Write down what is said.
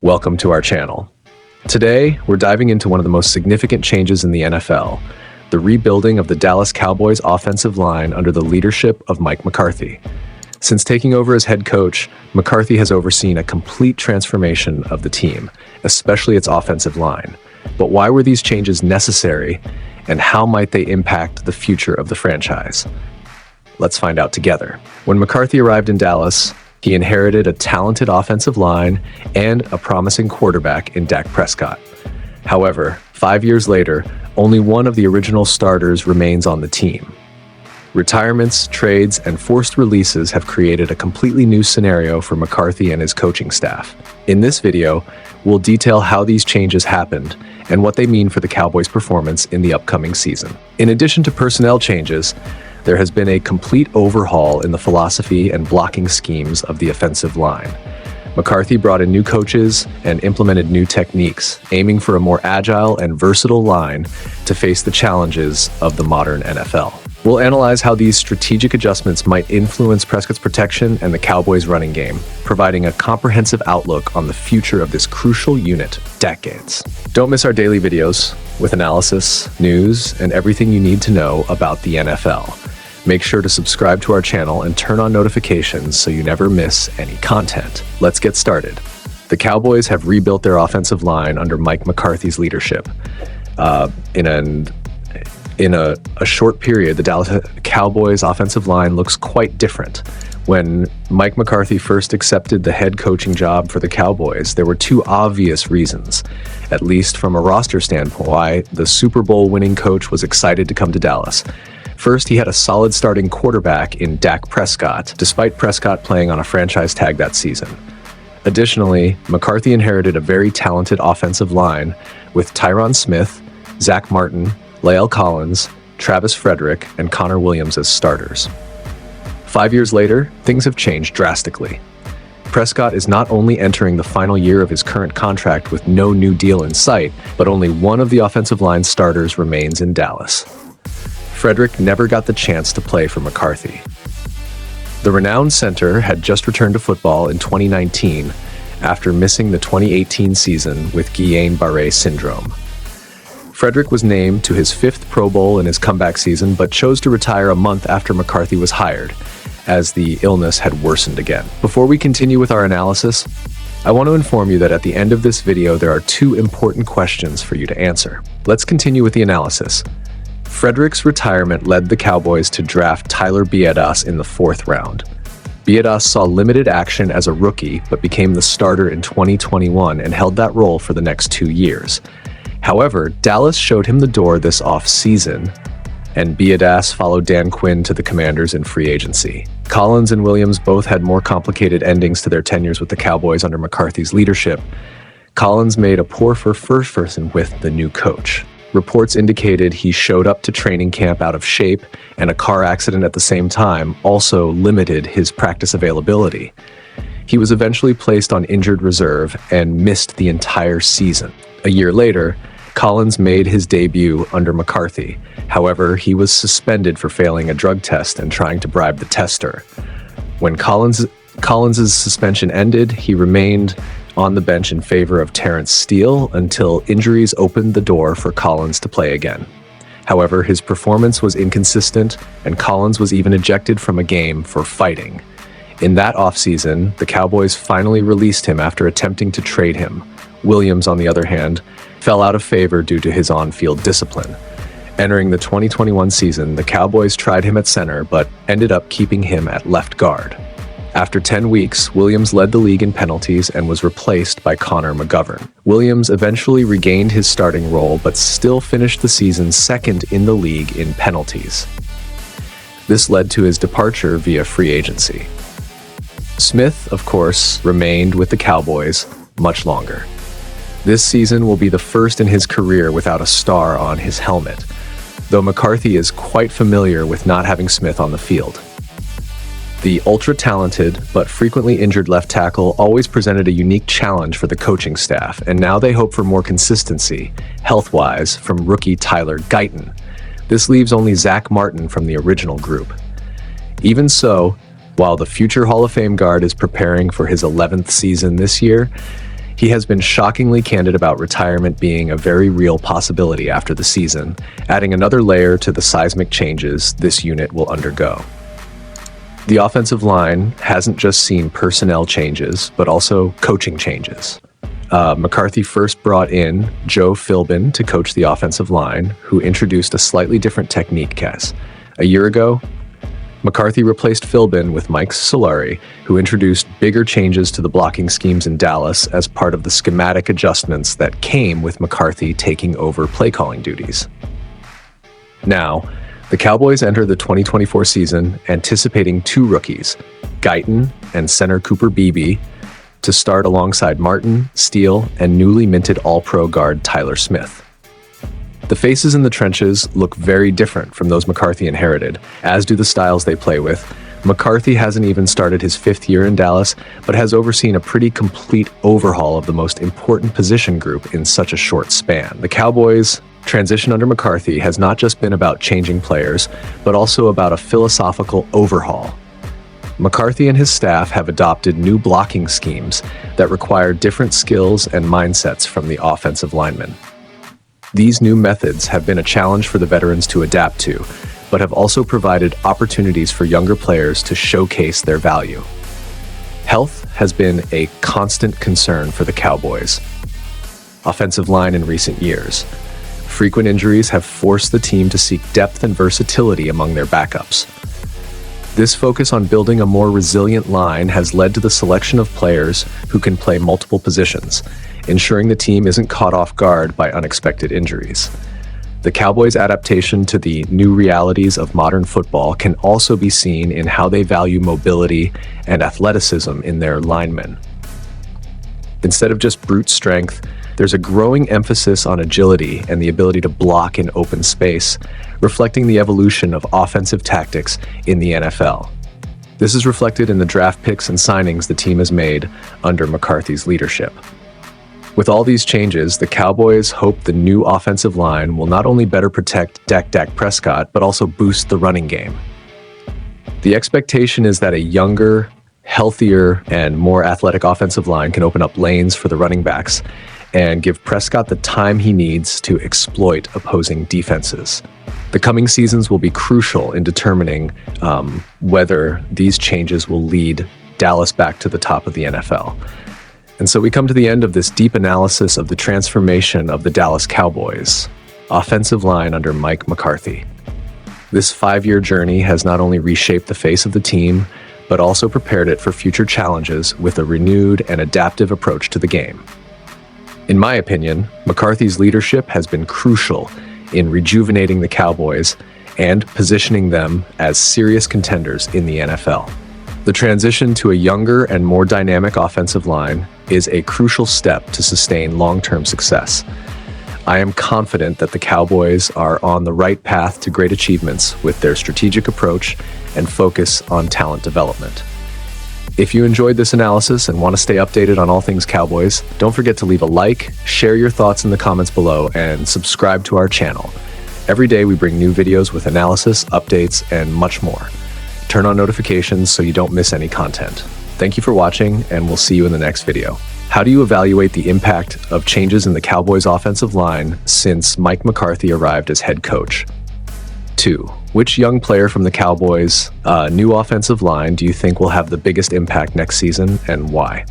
Welcome to our channel. Today, we're diving into one of the most significant changes in the NFL, the rebuilding of the Dallas Cowboys offensive line under the leadership of Mike McCarthy. Since taking over as head coach, McCarthy has overseen a complete transformation of the team, especially its offensive line. But why were these changes necessary, and how might they impact the future of the franchise? Let's find out together. When McCarthy arrived in Dallas, he inherited a talented offensive line and a promising quarterback in Dak Prescott. However, 5 years later, only one of the original starters remains on the team. Retirements, trades, and forced releases have created a completely new scenario for McCarthy and his coaching staff. In this video, we'll detail how these changes happened and what they mean for the Cowboys' performance in the upcoming season. In addition to personnel changes, there has been a complete overhaul in the philosophy and blocking schemes of the offensive line. McCarthy brought in new coaches and implemented new techniques, aiming for a more agile and versatile line to face the challenges of the modern NFL. We'll analyze how these strategic adjustments might influence Prescott's protection and the Cowboys' running game, providing a comprehensive outlook on the future of this crucial unit decades. Don't miss our daily videos with analysis, news, and everything you need to know about the NFL. Make sure to subscribe to our channel and turn on notifications so you never miss any content. Let's get started. The Cowboys have rebuilt their offensive line under Mike McCarthy's leadership. In a short period, the Dallas Cowboys offensive line looks quite different. When Mike McCarthy first accepted the head coaching job for the Cowboys, there were two obvious reasons, at least from a roster standpoint, why the Super Bowl winning coach was excited to come to Dallas. First, he had a solid starting quarterback in Dak Prescott, despite Prescott playing on a franchise tag that season. Additionally, McCarthy inherited a very talented offensive line with Tyron Smith, Zack Martin, La'el Collins, Travis Frederick, and Connor Williams as starters. 5 years later, things have changed drastically. Prescott is not only entering the final year of his current contract with no new deal in sight, but only one of the offensive line starters remains in Dallas. Frederick never got the chance to play for McCarthy. The renowned center had just returned to football in 2019 after missing the 2018 season with Guillain-Barré syndrome. Frederick was named to his 5th Pro Bowl in his comeback season, but chose to retire a month after McCarthy was hired, as the illness had worsened again. Before we continue with our analysis, I want to inform you that at the end of this video, there are 2 important questions for you to answer. Let's continue with the analysis. Frederick's retirement led the Cowboys to draft Tyler Biadasz in the 4th round. Biadasz saw limited action as a rookie, but became the starter in 2021 and held that role for the next 2 years. However, Dallas showed him the door this offseason, and Biadasz followed Dan Quinn to the Commanders in free agency. Collins and Williams both had more complicated endings to their tenures with the Cowboys under McCarthy's leadership. Collins made a poor first person with the new coach. Reports indicated he showed up to training camp out of shape, and a car accident at the same time also limited his practice availability. He was eventually placed on injured reserve and missed the entire season. A year later, Collins made his debut under McCarthy. However, he was suspended for failing a drug test and trying to bribe the tester. When Collins's suspension ended, he remained on the bench in favor of Terrence Steele until injuries opened the door for Collins to play again. However, his performance was inconsistent, and Collins was even ejected from a game for fighting. In that offseason, the Cowboys finally released him after attempting to trade him. Williams, on the other hand, fell out of favor due to his on-field discipline. Entering the 2021 season, the Cowboys tried him at center, but ended up keeping him at left guard. After 10 weeks, Williams led the league in penalties and was replaced by Connor McGovern. Williams eventually regained his starting role, but still finished the season 2nd in the league in penalties. This led to his departure via free agency. Smith, of course, remained with the Cowboys much longer. This season will be the first in his career without a star on his helmet, though McCarthy is quite familiar with not having Smith on the field. The ultra-talented but frequently injured left tackle always presented a unique challenge for the coaching staff, and now they hope for more consistency, health-wise, from rookie Tyler Guyton. This leaves only Zack Martin from the original group. Even so, while the future Hall of Fame guard is preparing for his 11th season this year, He has been shockingly candid about retirement being a very real possibility after the season, adding another layer to the seismic changes this unit will undergo. The offensive line hasn't just seen personnel changes, but also coaching changes. McCarthy first brought in Joe Philbin to coach the offensive line, who introduced a slightly different technique. A year ago, McCarthy replaced Philbin with Mike Solari, who introduced bigger changes to the blocking schemes in Dallas as part of the schematic adjustments that came with McCarthy taking over play-calling duties. Now, the Cowboys enter the 2024 season anticipating two rookies, Guyton and center Cooper Beebe, to start alongside Martin, Steele, and newly minted All-Pro guard Tyron Smith. The faces in the trenches look very different from those McCarthy inherited, as do the styles they play with. McCarthy hasn't even started his 5th year in Dallas, but has overseen a pretty complete overhaul of the most important position group in such a short span. The Cowboys' transition under McCarthy has not just been about changing players, but also about a philosophical overhaul. McCarthy and his staff have adopted new blocking schemes that require different skills and mindsets from the offensive linemen. These new methods have been a challenge for the veterans to adapt to, but have also provided opportunities for younger players to showcase their value. Health has been a constant concern for the Cowboys' offensive line in recent years. Frequent injuries have forced the team to seek depth and versatility among their backups. This focus on building a more resilient line has led to the selection of players who can play multiple positions, ensuring the team isn't caught off guard by unexpected injuries. The Cowboys' adaptation to the new realities of modern football can also be seen in how they value mobility and athleticism in their linemen. Instead of just brute strength, there's a growing emphasis on agility and the ability to block in open space, reflecting the evolution of offensive tactics in the NFL. This is reflected in the draft picks and signings the team has made under McCarthy's leadership. With all these changes, the Cowboys hope the new offensive line will not only better protect Dak Prescott, but also boost the running game. The expectation is that a younger, healthier, and more athletic offensive line can open up lanes for the running backs and give Prescott the time he needs to exploit opposing defenses. The coming seasons will be crucial in determining whether these changes will lead Dallas back to the top of the NFL. And so we come to the end of this deep analysis of the transformation of the Dallas Cowboys offensive line under Mike McCarthy. This 5-year journey has not only reshaped the face of the team, but also prepared it for future challenges with a renewed and adaptive approach to the game. In my opinion, McCarthy's leadership has been crucial in rejuvenating the Cowboys and positioning them as serious contenders in the NFL. The transition to a younger and more dynamic offensive line is a crucial step to sustain long-term success. I am confident that the Cowboys are on the right path to great achievements with their strategic approach and focus on talent development. If you enjoyed this analysis and want to stay updated on all things Cowboys, don't forget to leave a like, share your thoughts in the comments below, and subscribe to our channel. Every day we bring new videos with analysis, updates, and much more. Turn on notifications so you don't miss any content. Thank you for watching, and we'll see you in the next video. How do you evaluate the impact of changes in the Cowboys' offensive line since Mike McCarthy arrived as head coach? 2. Which young player from the Cowboys' new offensive line do you think will have the biggest impact next season, and why?